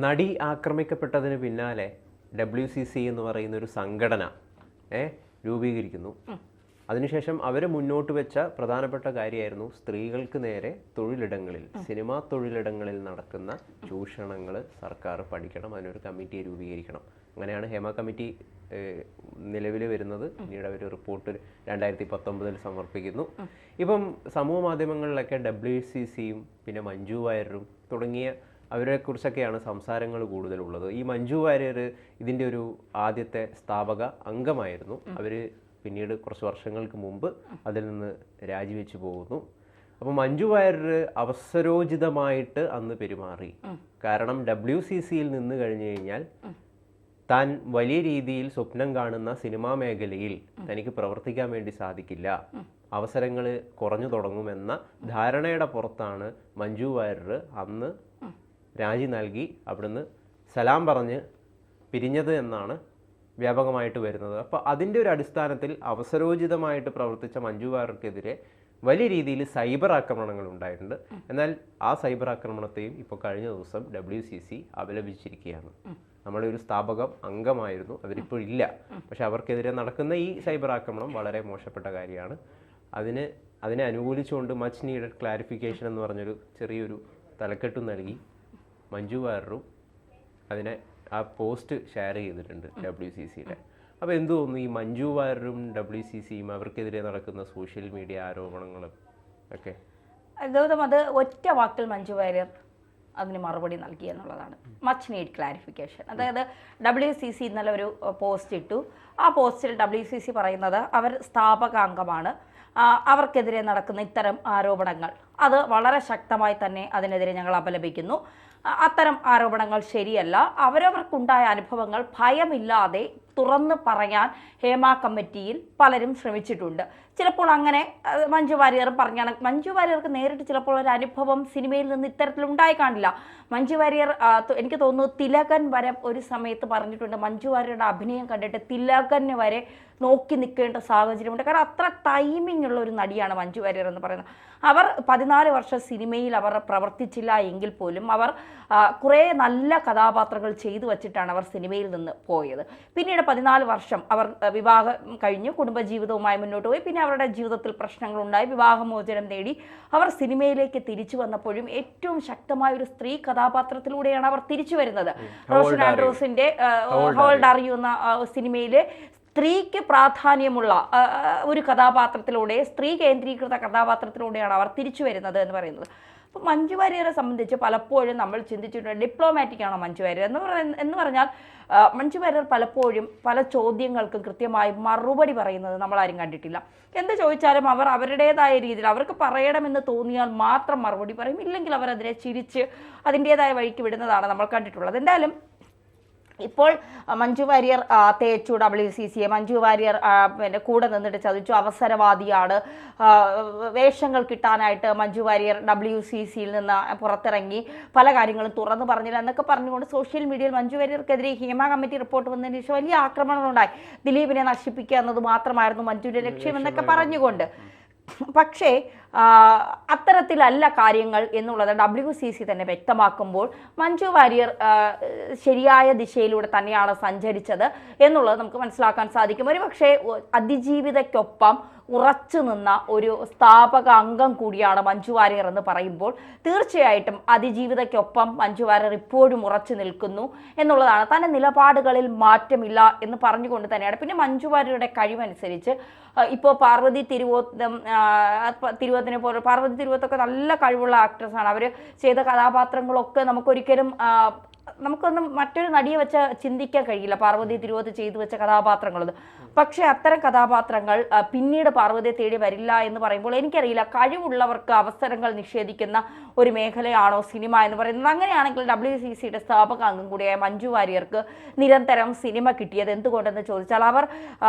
നടി ആക്രമിക്കപ്പെട്ടതിന് പിന്നാലെ WCC എന്ന് പറയുന്ന ഒരു സംഘടന രൂപീകരിക്കുന്നു. അതിനുശേഷം അവർ മുന്നോട്ട് വെച്ച പ്രധാനപ്പെട്ട കാര്യമായിരുന്നു സ്ത്രീകൾക്ക് നേരെ തൊഴിലിടങ്ങളിൽ, സിനിമാ തൊഴിലിടങ്ങളിൽ നടക്കുന്ന ചൂഷണങ്ങൾ സർക്കാർ പഠിക്കണം, അതിനൊരു കമ്മിറ്റിയെ രൂപീകരിക്കണം. അങ്ങനെയാണ് ഹേമ കമ്മിറ്റി നിലവിൽ വരുന്നത്. പിന്നീട് അവർ റിപ്പോർട്ട് 2019 സമർപ്പിക്കുന്നു. ഇപ്പം സമൂഹ മാധ്യമങ്ങളിലൊക്കെ WCCയും പിന്നെ മഞ്ജു വാര്യരും തുടങ്ങിയ അവരെക്കുറിച്ചൊക്കെയാണ് സംസാരങ്ങൾ കൂടുതലുള്ളത്. ഈ മഞ്ജു വാര്യർ ഇതിൻ്റെ ഒരു ആദ്യത്തെ സ്ഥാപക അംഗമായിരുന്നു. അവർ പിന്നീട് കുറച്ച് വർഷങ്ങൾക്ക് മുമ്പ് അതിൽ നിന്ന് രാജിവെച്ചു പോകുന്നു. അപ്പോൾ മഞ്ജു വാര്യർ അവസരോചിതമായിട്ട് അന്ന് പെരുമാറി. കാരണം WCCയിൽ നിന്ന് കഴിഞ്ഞു കഴിഞ്ഞാൽ താൻ വലിയ രീതിയിൽ സ്വപ്നം കാണുന്ന സിനിമാ മേഖലയിൽ തനിക്ക് പ്രവർത്തിക്കാൻ വേണ്ടി സാധിക്കില്ല, അവസരങ്ങൾ കുറഞ്ഞു തുടങ്ങുമെന്ന ധാരണയുടെ പുറത്താണ് മഞ്ജു വാര്യർ അന്ന് രാജി നൽകി അവിടുന്ന് സലാം പറഞ്ഞ് പിരിഞ്ഞത് എന്നാണ് വ്യാപകമായിട്ട് വരുന്നത്. അപ്പോൾ അതിൻ്റെ ഒരു അടിസ്ഥാനത്തിൽ അവസരോചിതമായിട്ട് പ്രവർത്തിച്ച മഞ്ജു വാര്യർക്കെതിരെ വലിയ രീതിയിൽ സൈബർ ആക്രമണങ്ങൾ ഉണ്ടായിട്ടുണ്ട്. എന്നാൽ ആ സൈബർ ആക്രമണത്തെയും ഇപ്പോൾ കഴിഞ്ഞ ദിവസം WCC അപലപിച്ചിരിക്കുകയാണ്. നമ്മുടെ ഒരു സ്ഥാപകം അംഗമായിരുന്നു, അവരിപ്പോൾ ഇല്ല. പക്ഷെ അവർക്കെതിരെ നടക്കുന്ന ഈ സൈബർ ആക്രമണം വളരെ മോശപ്പെട്ട കാര്യമാണ്. അതിനെ അനുകൂലിച്ചുകൊണ്ട് മച്ച് നീഡഡ് ക്ലാരിഫിക്കേഷൻ എന്ന് പറഞ്ഞൊരു ചെറിയൊരു തലക്കെട്ട് നൽകി മഞ്ജു വാര്യരും അതിനെ ആ പോസ്റ്റ് ഷെയർ ചെയ്തിട്ടുണ്ട് WCCയുടെ. അപ്പോൾ എന്ത് തോന്നുന്നു, ഈ മഞ്ജു വാര്യരും WCCയും അവർക്കെതിരെ നടക്കുന്ന സോഷ്യൽ മീഡിയ ആരോപണങ്ങളും ഒക്കെ? ഗൗതം, അത് ഒറ്റ വാക്കിൽ മഞ്ജു വാര്യർ അതിന് മറുപടി നൽകി എന്നുള്ളതാണ്. Much need clarification. അതായത് WCC ഇന്നലെ ഒരു പോസ്റ്റ് ഇട്ടു. ആ പോസ്റ്റിൽ WCC പറയുന്നത് അവർ സ്ഥാപകാംഗമാണ്, അവർക്കെതിരെ നടക്കുന്ന ഇത്തരം ആരോപണങ്ങൾ അത് വളരെ ശക്തമായി തന്നെ അതിനെതിരെ ഞങ്ങൾ അപലപിക്കുന്നു. അത്തരം ആരോപണങ്ങൾ ശരിയല്ല. അവരവർക്കുണ്ടായ അനുഭവങ്ങൾ ഭയമില്ലാതെ തുറന്ന് പറയാൻ ഹേമ കമ്മിറ്റിയിൽ പലരും ശ്രമിച്ചിട്ടുണ്ട്. ചിലപ്പോൾ അങ്ങനെ മഞ്ജു വാര്യർ പറഞ്ഞാണ്. മഞ്ജു വാര്യർക്ക് നേരിട്ട് ചിലപ്പോൾ ഒരു അനുഭവം സിനിമയിൽ നിന്ന് ഇത്തരത്തിലുണ്ടായി കാണില്ല. മഞ്ജു വാര്യർ എനിക്ക് തോന്നുന്നു തിലകൻ വരെ ഒരു സമയത്ത് പറഞ്ഞിട്ടുണ്ട്, മഞ്ജു വാര്യരുടെ അഭിനയം കണ്ടിട്ട് തിലകന് വരെ നോക്കി നിൽക്കേണ്ട സാഹചര്യമുണ്ട്. കാരണം അത്ര ടൈമിംഗ് ഉള്ള ഒരു നടിയാണ് മഞ്ജു വാര്യർ എന്ന് പറയുന്നത്. അവർ 14 വർഷം സിനിമയിൽ അവർ പ്രവർത്തിച്ചില്ല എങ്കിൽ പോലും അവർ കുറേ നല്ല കഥാപാത്രങ്ങൾ ചെയ്തു വച്ചിട്ടാണ് അവർ സിനിമയിൽ നിന്ന് പോയത്. പിന്നീട് 14 വർഷം അവർ വിവാഹം കഴിഞ്ഞു കുടുംബജീവിതവുമായി മുന്നോട്ട് പോയി. പിന്നെ അവരുടെ ജീവിതത്തിൽ പ്രശ്നങ്ങളുണ്ടായി, വിവാഹമോചനം നേടി അവർ സിനിമയിലേക്ക് തിരിച്ചു വന്നപ്പോഴും ഏറ്റവും ശക്തമായ ഒരു സ്ത്രീ കഥാപാത്രത്തിലൂടെയാണ് അവർ തിരിച്ചു വരുന്നത്. റോഷൻ ആൻഡ്രൂസിന്റെ ഹോൾഡ് ആർ യു എന്ന സിനിമയിലെ സ്ത്രീക്ക് പ്രാധാന്യമുള്ള ഒരു കഥാപാത്രത്തിലൂടെ, സ്ത്രീ കേന്ദ്രീകൃത കഥാപാത്രത്തിലൂടെയാണ് അവർ തിരിച്ചു വരുന്നത് എന്ന് പറയുന്നത്. അപ്പോൾ മഞ്ജു വാര്യരെ സംബന്ധിച്ച് പലപ്പോഴും നമ്മൾ ചിന്തിച്ചിട്ടുണ്ട്, ഡിപ്ലോമാറ്റിക് ആണോ മഞ്ജു വാര്യർ എന്ന് പറഞ്ഞാൽ മഞ്ജു വാര്യർ പലപ്പോഴും പല ചോദ്യങ്ങൾക്കും കൃത്യമായി മറുപടി പറയുന്നത് നമ്മളാരും കണ്ടിട്ടില്ല. എന്ത് ചോദിച്ചാലും അവർ അവരുടേതായ രീതിയിൽ അവർക്ക് പറയണമെന്ന് തോന്നിയാൽ മാത്രം മറുപടി പറയും, ഇല്ലെങ്കിൽ അവരതിനെ ചിരിച്ച് അതിൻ്റേതായ വഴിക്ക് വിടുന്നതാണ് നമ്മൾ കണ്ടിട്ടുള്ളത്. എന്തായാലും ഇപ്പോൾ മഞ്ജു വാര്യർ തേച്ചു WCCയെ. മഞ്ജു വാര്യർ പിന്നെ കൂടെ നിന്നിട്ട് ചതിച്ചു, അവസരവാദിയാണ്, വേഷങ്ങൾ കിട്ടാനായിട്ട് മഞ്ജു വാര്യർ WCCയിൽ നിന്ന് പുറത്തിറങ്ങി, പല കാര്യങ്ങളും തുറന്നു പറഞ്ഞില്ല എന്നൊക്കെ പറഞ്ഞുകൊണ്ട് സോഷ്യൽ മീഡിയയിൽ മഞ്ജു വാര്യർക്കെതിരെ ഹേമ കമ്മിറ്റി റിപ്പോർട്ട് വന്നതിന് ശേഷം വലിയ ആക്രമണങ്ങളുണ്ടായി. ദിലീപിനെ നശിപ്പിക്കുക എന്നത് മാത്രമായിരുന്നു മഞ്ജുവിൻ്റെ ലക്ഷ്യം എന്നൊക്കെ പറഞ്ഞുകൊണ്ട്. പക്ഷേ അത്തരത്തിലല്ല കാര്യങ്ങൾ എന്നുള്ളത് WCC തന്നെ വ്യക്തമാക്കുമ്പോൾ മഞ്ജു വാര്യർ ശരിയായ ദിശയിലൂടെ തന്നെയാണ് സഞ്ചരിച്ചത് എന്നുള്ളത് നമുക്ക് മനസ്സിലാക്കാൻ സാധിക്കും. ഒരു പക്ഷേ അതിജീവിതയ്ക്കൊപ്പം ഉറച്ചു നിന്ന ഒരു സ്ഥാപക അംഗം കൂടിയാണ് മഞ്ജു വാര്യർ എന്ന് പറയുമ്പോൾ തീർച്ചയായിട്ടും അതിജീവിതയ്ക്കൊപ്പം മഞ്ജു വാര്യർ ഇപ്പോഴും ഉറച്ചു നിൽക്കുന്നു എന്നുള്ളതാണ്. തൻ്റെ നിലപാടുകളിൽ മാറ്റമില്ല എന്ന് പറഞ്ഞുകൊണ്ട് തന്നെയാണ്. പിന്നെ മഞ്ജു വാര്യരുടെ കഴിവനുസരിച്ച് ഇപ്പോൾ പാർവതി തിരുവോത്തിനെ പോലെ, പാർവതി തിരുവോത്തൊക്കെ നല്ല കഴിവുള്ള ആക്ട്രസ്സാണ്. അവർ ചെയ്ത കഥാപാത്രങ്ങളൊക്കെ നമുക്കൊന്നും മറ്റൊരു നടിയെ വെച്ച് ചിന്തിക്കാൻ കഴിയില്ല, പാർവതി തിരുവോത്ത് ചെയ്തു വെച്ച കഥാപാത്രങ്ങളത്. പക്ഷേ അത്തരം കഥാപാത്രങ്ങൾ പിന്നീട് പാർവതിയെ തേടി വരില്ല എന്ന് പറയുമ്പോൾ എനിക്കറിയില്ല, കഴിവുള്ളവർക്ക് അവസരങ്ങൾ നിഷേധിക്കുന്ന ഒരു മേഖലയാണോ സിനിമ എന്ന് പറയുന്നത്. അങ്ങനെയാണെങ്കിൽ WCCയുടെ സ്ഥാപക അംഗം കൂടിയായ മഞ്ജു വാര്യർക്ക് നിരന്തരം സിനിമ കിട്ടിയത് എന്തുകൊണ്ടെന്ന് ചോദിച്ചാൽ അവർ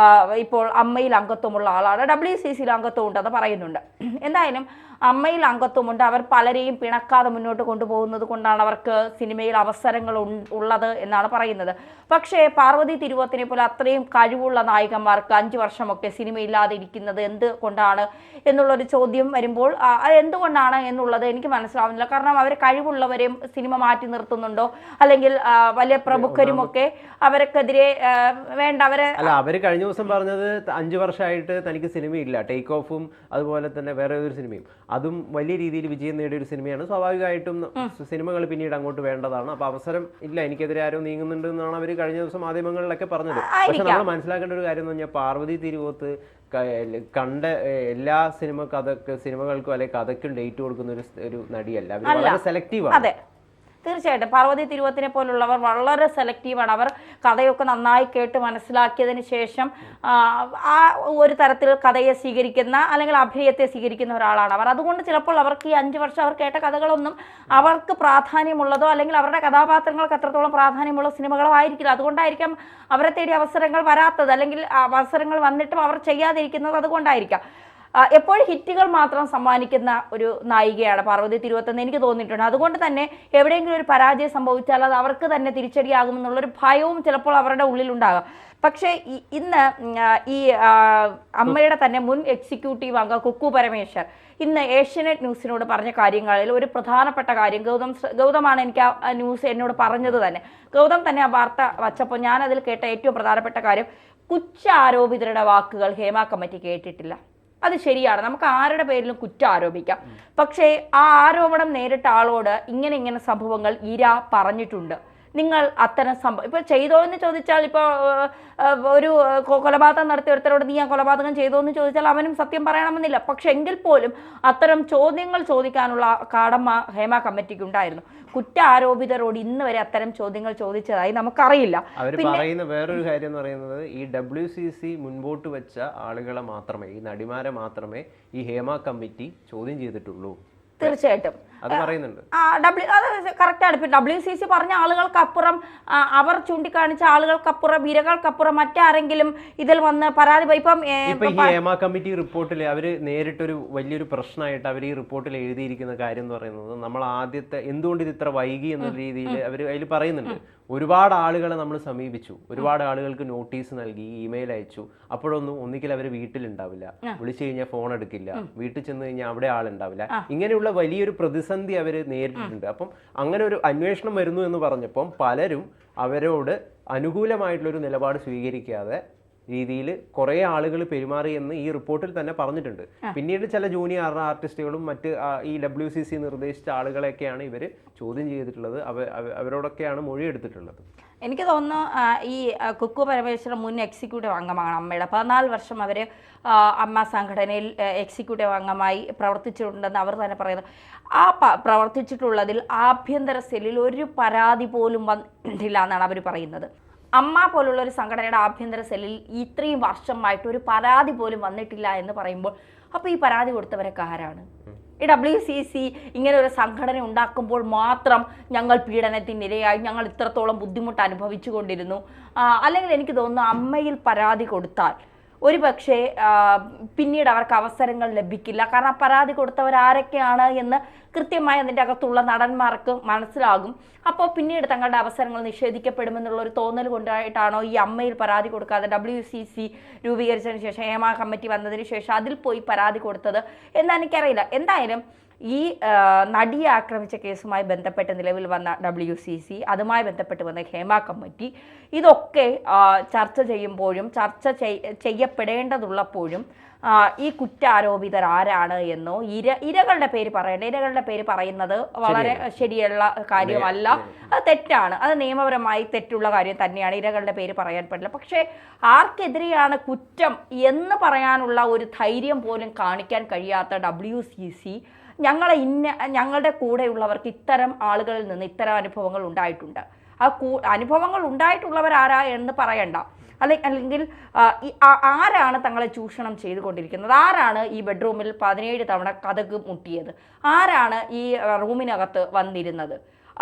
ഇപ്പോൾ അമ്മയിൽ അംഗത്വമുള്ള ആളാണ്, WCCയിൽ അംഗത്വം ഉണ്ടെന്ന് പറയുന്നുണ്ട്. എന്തായാലും അമ്മയിൽ അംഗത്വമുണ്ട്, അവർ പലരെയും പിണക്കാതെ മുന്നോട്ട് കൊണ്ടുപോകുന്നത് കൊണ്ടാണ് അവർക്ക് സിനിമയിൽ അവസരങ്ങൾ കഥാപാത്രങ്ങൾ ഉള്ളത് എന്നാണ് പറയുന്നത്. പക്ഷേ പാർവതി തിരുവോത്തിനെ പോലെ അത്രയും കഴിവുള്ള നായികന്മാർക്ക് 5 വർഷമൊക്കെ സിനിമയില്ലാതെ ഇരിക്കുന്നത് എന്തുകൊണ്ടാണ് എന്നുള്ളൊരു ചോദ്യം വരുമ്പോൾ എന്തുകൊണ്ടാണ് എന്നുള്ളത് എനിക്ക് മനസ്സിലാവുന്നില്ല. കാരണം അവർ കഴിവുള്ളവരെയും സിനിമ മാറ്റി നിർത്തുന്നുണ്ടോ, അല്ലെങ്കിൽ വലിയ പ്രമുഖരുമൊക്കെ അവർക്കെതിരെ വേണ്ട അവര് കഴിഞ്ഞ ദിവസം പറഞ്ഞത് 5 വർഷമായിട്ട് തനിക്ക് സിനിമയില്ല, ടേക്ക് ഓഫും അതുപോലെ തന്നെ വേറെ ഒരു സിനിമയും, അതും വലിയ രീതിയിൽ വിജയം നേടിയ ഒരു സിനിമയാണ്. സ്വാഭാവികമായിട്ടും സിനിമകൾ പിന്നീട് അങ്ങോട്ട് വേണ്ടതാണ്, അപ്പൊ അവസരം ഇല്ല, എനിക്കെതിരെ ആരോ നീങ്ങുന്നുണ്ട് എന്നാണ് അവർ കഴിഞ്ഞ ദിവസം മാധ്യമങ്ങളിലൊക്കെ പറഞ്ഞത്. പക്ഷെ നമ്മൾ മനസ്സിലാക്കേണ്ട ഒരു കാര്യം എന്ന് പറഞ്ഞാൽ പാർവതി തിരുവോത്ത് കണ്ട എല്ലാ സിനിമകൾക്കും അല്ലെങ്കിൽ കഥയ്ക്കും ഡേറ്റ് കൊടുക്കുന്ന ഒരു നടിയല്ല. അവർ വളരെ സെലക്റ്റീവാണ്. തീർച്ചയായിട്ടും പാർവതി തിരുവോത്തിനെ പോലുള്ളവർ വളരെ സെലക്റ്റീവാണ്. അവർ കഥയൊക്കെ നന്നായി കേട്ട് മനസ്സിലാക്കിയതിന് ശേഷം ആ ഒരു തരത്തിൽ കഥയെ സ്വീകരിക്കുന്ന അല്ലെങ്കിൽ അഭിനയത്തെ സ്വീകരിക്കുന്ന ഒരാളാണ് അവർ. അതുകൊണ്ട് ചിലപ്പോൾ അവർക്ക് ഈ 5 വർഷം അവർ കേട്ട കഥകളൊന്നും അവർക്ക് പ്രാധാന്യമുള്ളതോ അല്ലെങ്കിൽ അവരുടെ കഥാപാത്രങ്ങൾക്ക് അത്രത്തോളം പ്രാധാന്യമുള്ള സിനിമകളോ ആയിരിക്കില്ല. അതുകൊണ്ടായിരിക്കാം അവരെ തേടി അവസരങ്ങൾ വരാത്തത്, അല്ലെങ്കിൽ അവസരങ്ങൾ വന്നിട്ടും അവർ ചെയ്യാതിരിക്കുന്നത് അതുകൊണ്ടായിരിക്കാം. എപ്പോഴും ഹിറ്റുകൾ മാത്രം സമ്മാനിക്കുന്ന ഒരു നായികയാണ് പാർവതി തിരുവോത്തെന്ന് എനിക്ക് തോന്നിയിട്ടുണ്ട്. അതുകൊണ്ട് തന്നെ എവിടെയെങ്കിലും ഒരു പരാജയം സംഭവിച്ചാൽ അത് അവർക്ക് തന്നെ തിരിച്ചടിയാകുമെന്നുള്ളൊരു ഭയവും ചിലപ്പോൾ അവരുടെ ഉള്ളിലുണ്ടാകാം. പക്ഷേ ഇന്ന് ഈ അമ്മയുടെ തന്നെ മുൻ എക്സിക്യൂട്ടീവ് അംഗം കുക്കു പരമേശ്വർ ഇന്ന് ഏഷ്യാനെറ്റ് ന്യൂസിനോട് പറഞ്ഞ കാര്യങ്ങളിൽ ഒരു പ്രധാനപ്പെട്ട കാര്യം ഗൗതമാണ് എനിക്ക് ആ ന്യൂസ് എന്നോട് പറഞ്ഞത് തന്നെ. ഗൗതം തന്നെ ആ വാർത്ത വച്ചപ്പോൾ ഞാൻ അതിൽ കേട്ട ഏറ്റവും പ്രധാനപ്പെട്ട കാര്യം, കുറ്റാരോപിതരുടെ വാക്കുകൾ ഹേമ കമ്മിറ്റി കേട്ടിട്ടില്ല. അത് ശരിയാണ്, നമുക്ക് ആരുടെ പേരിലും കുറ്റം ആരോപിക്കാം. പക്ഷേ ആ ആരോപണം നേരിട്ട ആളോട് ഇങ്ങനെ സംഭവങ്ങൾ ഇര പറഞ്ഞിട്ടുണ്ട്, നിങ്ങൾ അത്തരം സംഭവം ഇപ്പോൾ ചെയ്തോ എന്ന് ചോദിച്ചാൽ, ഇപ്പോൾ ഒരു കൊലപാതകം നടത്തിയ ഒരുത്തരോട് നീ ആ കൊലപാതകം ചെയ്തോ എന്ന് ചോദിച്ചാൽ അവനും സത്യം പറയണമെന്നില്ല. പക്ഷെ എങ്കിൽ പോലും അത്തരം ചോദ്യങ്ങൾ ചോദിക്കാനുള്ള കടമ ഹേമ കമ്മിറ്റിക്ക് ഉണ്ടായിരുന്നു. കുറ്റാരോപിതരോട് ഇന്ന് വരെ അത്തരം ചോദ്യങ്ങൾ ചോദിച്ചതായി നമുക്കറിയില്ല. അവർ പറയുന്ന വേറൊരു കാര്യം എന്ന് പറയുന്നത്, ഈ WCC മുൻപോട്ട് വെച്ച ആളുകളെ മാത്രമേ, ഈ നടിമാരെ മാത്രമേ ഈ ഹേമ കമ്മിറ്റി ചോദ്യം ചെയ്തിട്ടുള്ളൂ. തീർച്ചയായിട്ടും അത് പറയുന്നുണ്ട്. അത് കറക്റ്റാണ്. ഇപ്പം WCC പറഞ്ഞ ആളുകൾക്കപ്പുറം, അവർ ചൂണ്ടിക്കാണിച്ച ആളുകൾക്കപ്പുറം, ഇരകൾക്കപ്പുറം മറ്റാരെങ്കിലും ഇതിൽ വന്ന് പരാതി ഇപ്പം ഈ ഹേമ കമ്മിറ്റി റിപ്പോർട്ടിൽ അവർ നേരിട്ടൊരു വലിയൊരു പ്രശ്നമായിട്ട് അവർ ഈ റിപ്പോർട്ടിൽ എഴുതിയിരിക്കുന്ന കാര്യം എന്ന് പറയുന്നത്, നമ്മൾ ആദ്യത്തെ എന്തുകൊണ്ട് ഇത് ഇത്ര വൈകി എന്ന രീതിയിൽ അവർ അതിൽ പറയുന്നുണ്ട്. ഒരുപാട് ആളുകളെ നമ്മൾ സമീപിച്ചു, ഒരുപാട് ആളുകൾക്ക് നോട്ടീസ് നൽകി, ഇമെയിൽ അയച്ചു, അപ്പോഴൊന്നും ഒന്നിക്കൽ അവർ വീട്ടിലുണ്ടാവില്ല, വിളിച്ചു കഴിഞ്ഞാൽ ഫോൺ എടുക്കില്ല, വീട്ടിൽ ചെന്ന് കഴിഞ്ഞാൽ അവിടെ ആളുണ്ടാവില്ല. ഇങ്ങനെയുള്ള വലിയൊരു പ്രതിസന്ധി അവർ നേരിട്ടിട്ടുണ്ട്. അപ്പം അങ്ങനെ ഒരു അന്വേഷണം വരുന്നു എന്ന് പറഞ്ഞപ്പം പലരും അവരോട് അനുകൂലമായിട്ടുള്ളൊരു നിലപാട് സ്വീകരിക്കാതെ രീതിയിൽ കുറേ ആളുകൾ പെരുമാറി എന്ന് ഈ റിപ്പോർട്ടിൽ തന്നെ പറഞ്ഞിട്ടുണ്ട്. പിന്നീട് ചില ജൂനിയർ ആർട്ടിസ്റ്റുകളും മറ്റ് ഈ WCC നിർദ്ദേശിച്ച ആളുകളെയൊക്കെയാണ് ഇവർ ചോദ്യം ചെയ്തിട്ടുള്ളത്, അവരോടൊക്കെയാണ് മൊഴിയെടുത്തിട്ടുള്ളത്. എനിക്ക് തോന്നുന്നു ഈ കുക്കു പരമേശ്വരൻ മുൻ എക്സിക്യൂട്ടീവ് അംഗമാണ് അമ്മയുടെ. 14 വർഷം അവർ അമ്മ സംഘടനയിൽ എക്സിക്യൂട്ടീവ് അംഗമായി പ്രവർത്തിച്ചിട്ടുണ്ടെന്ന് അവർ തന്നെ പറയുന്നത്. ആ പ്രവർത്തിച്ചിട്ടുള്ളതിൽ ആഭ്യന്തര സെല്ലിൽ ഒരു പരാതി പോലും വന്നിട്ടില്ല എന്നാണ് അവർ പറയുന്നത്. അമ്മ പോലുള്ള ഒരു സംഘടനയുടെ ആഭ്യന്തര സെല്ലിൽ ഇത്രയും വർഷമായിട്ട് ഒരു പരാതി പോലും വന്നിട്ടില്ല എന്ന് പറയുമ്പോൾ, അപ്പോൾ ഈ പരാതി കൊടുത്തവരൊക്കെ ആരാണ്? ഈ WCC ഇങ്ങനെ ഒരു സംഘടന ഉണ്ടാക്കുമ്പോൾ മാത്രം ഞങ്ങൾ പീഡനത്തിനിരയായി, ഞങ്ങൾ ഇത്രത്തോളം ബുദ്ധിമുട്ട് അനുഭവിച്ചു കൊണ്ടിരുന്നു, അല്ലെങ്കിൽ എനിക്ക് തോന്നുന്നു അമ്മയിൽ പരാതി കൊടുത്താൽ ഒരു പക്ഷേ പിന്നീട് അവർക്ക് അവസരങ്ങൾ ലഭിക്കില്ല. കാരണം പരാതി കൊടുത്തവരാരൊക്കെയാണ് എന്ന് കൃത്യമായി അതിൻ്റെ അകത്തുള്ള നടന്മാർക്ക് മനസ്സിലാകും. അപ്പോൾ പിന്നീട് തങ്ങളുടെ അവസരങ്ങൾ നിഷേധിക്കപ്പെടുമെന്നുള്ളൊരു തോന്നൽ കൊണ്ടായിട്ടാണോ ഈ അമ്മയിൽ പരാതി കൊടുക്കാതെ WCC രൂപീകരിച്ചതിന് ശേഷം, ഹേമ കമ്മിറ്റി വന്നതിന് ശേഷം അതിൽ പോയി പരാതി കൊടുത്തത് എന്ന് എനിക്കറിയില്ല. എന്തായാലും ഈ നടിയെ ആക്രമിച്ച കേസുമായി ബന്ധപ്പെട്ട് നിലവിൽ വന്ന WCC, അതുമായി ബന്ധപ്പെട്ട് വന്ന ഹേമ കമ്മിറ്റി, ഇതൊക്കെ ചർച്ച ചെയ്യുമ്പോഴും ചർച്ച ചെയ്യപ്പെടേണ്ടതുള്ളപ്പോഴും ഈ കുറ്റാരോപിതർ ആരാണ് എന്നോ ഇരകളുടെ പേര് പറയേണ്ട, ഇരകളുടെ പേര് പറയുന്നത് വളരെ ശരിയുള്ള കാര്യമല്ല, അത് തെറ്റാണ്, അത് നിയമപരമായി തെറ്റുള്ള കാര്യം തന്നെയാണ്. ഇരകളുടെ പേര് പറയാൻ പാടില്ല. പക്ഷേ ആർക്കെതിരെയാണ് കുറ്റം എന്ന് പറയാനുള്ള ഒരു ധൈര്യം പോലും കാണിക്കാൻ കഴിയാത്ത WCC ഞങ്ങളുടെ കൂടെയുള്ളവർക്ക് ഇത്തരം ആളുകളിൽ നിന്ന് ഇത്തരം അനുഭവങ്ങൾ ഉണ്ടായിട്ടുണ്ട്. ആ അനുഭവങ്ങൾ ഉണ്ടായിട്ടുള്ളവരാരാ എന്ന് പറയണ്ട, അല്ലെങ്കിൽ ആരാണ് തങ്ങളെ ചൂഷണം ചെയ്തുകൊണ്ടിരിക്കുന്നത്, ആരാണ് ഈ ബെഡ്റൂമിൽ 17 തവണ കതക് മുട്ടിയത്, ആരാണ് ഈ റൂമിനകത്ത് വന്നിരുന്നത്,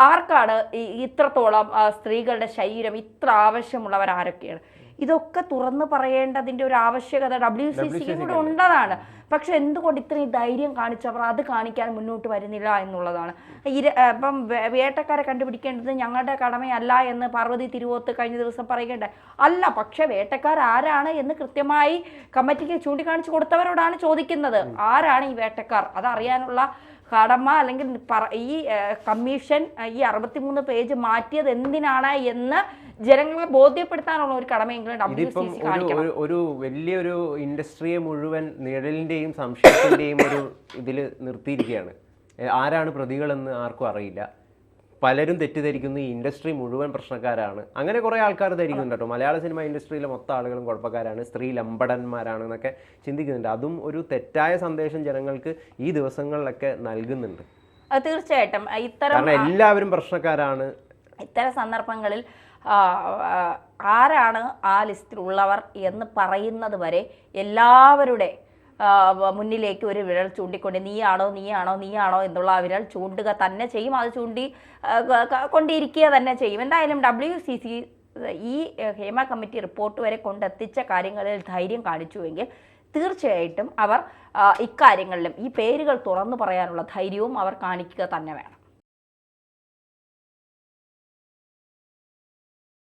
ആർക്കാണ് ഇത്രത്തോളം സ്ത്രീകളുടെ ശരീരം ഇത്ര ആവശ്യമുള്ളവർ ആരൊക്കെയാണ്, ഇതൊക്കെ തുറന്നു പറയേണ്ടതിൻ്റെ ഒരു ആവശ്യകത WCC കൂടെ ഉണ്ടതാണ്. പക്ഷെ എന്തുകൊണ്ട് ഇത്രയും ധൈര്യം കാണിച്ചവർ അത് കാണിക്കാൻ മുന്നോട്ട് വരുന്നില്ല എന്നുള്ളതാണ്. ഇപ്പം വേട്ടക്കാരെ കണ്ടുപിടിക്കേണ്ടത് ഞങ്ങളുടെ കടമയല്ല എന്ന് പാർവതി തിരുവോത്ത് കഴിഞ്ഞ ദിവസം പറയുകയുണ്ടായി. അല്ല, പക്ഷെ വേട്ടക്കാരാരാണ് എന്ന് കൃത്യമായി കമ്മിറ്റിക്ക് ചൂണ്ടിക്കാണിച്ചു കൊടുത്തവരോടാണ് ചോദിക്കുന്നത്. ആരാണ് ഈ വേട്ടക്കാർ? അതറിയാനുള്ള കടമ അല്ലെങ്കിൽ ഈ കമ്മീഷൻ ഈ 63 പേജ് മാറ്റിയത് എന്തിനാണ് എന്ന് ജനങ്ങളെ ബോധ്യപ്പെടുത്താനുള്ള ഒരു കടമയെങ്കിലും WCC കാണിക്കണം. ഒരു വലിയൊരു ഇൻഡസ്ട്രിയെ മുഴുവൻ നിഴലിന്റെയും സംശയത്തിന്റെയും ഒരു ഇതിൽ നിർത്തിയിരിക്കുകയാണ്. ആരാണ് പ്രതികളെന്ന് ആർക്കും അറിയില്ല. പലരും തെറ്റിദ്ധരിക്കുന്നു ഈ ഇൻഡസ്ട്രി മുഴുവൻ പ്രശ്നക്കാരാണ്. അങ്ങനെ കുറേ ആൾക്കാർ ധരിക്കുന്നുണ്ട് കേട്ടോ. മലയാള സിനിമ ഇൻഡസ്ട്രിയിലെ മൊത്തം ആളുകളും കുഴപ്പക്കാരാണ്, സ്ത്രീ ലംബടന്മാരാണ് എന്നൊക്കെ ചിന്തിക്കുന്നുണ്ട്. അതും ഒരു തെറ്റായ സന്ദേശം ജനങ്ങൾക്ക് ഈ ദിവസങ്ങളിലൊക്കെ നൽകുന്നുണ്ട്. തീർച്ചയായിട്ടും കാരണം എല്ലാവരും പ്രശ്നക്കാരാണ്. ഇത്തരം സന്ദർഭങ്ങളിൽ ആരാണ് ആ ലിസ്റ്റിലുള്ളവർ എന്ന് പറയുന്നത് വരെ എല്ലാവരുടെ മുന്നിലേക്ക് ഒരു വിരൽ ചൂണ്ടിക്കൊണ്ട് നീയാണോ എന്നുള്ള ആ വിരൽ ചൂണ്ടുക തന്നെ ചെയ്യും. അത് ചൂണ്ടി കൊണ്ടിരിക്കുക തന്നെ ചെയ്യും. എന്തായാലും WCC ഈ ഹേമ കമ്മിറ്റി റിപ്പോർട്ട് വരെ കൊണ്ടെത്തിച്ച കാര്യങ്ങളിൽ ധൈര്യം കാണിച്ചുവെങ്കിൽ തീർച്ചയായിട്ടും അവർ ഇക്കാര്യങ്ങളിലും ഈ പേരുകൾ തുറന്നു പറയാനുള്ള ധൈര്യവും അവർ കാണിക്കുക തന്നെ വേണം.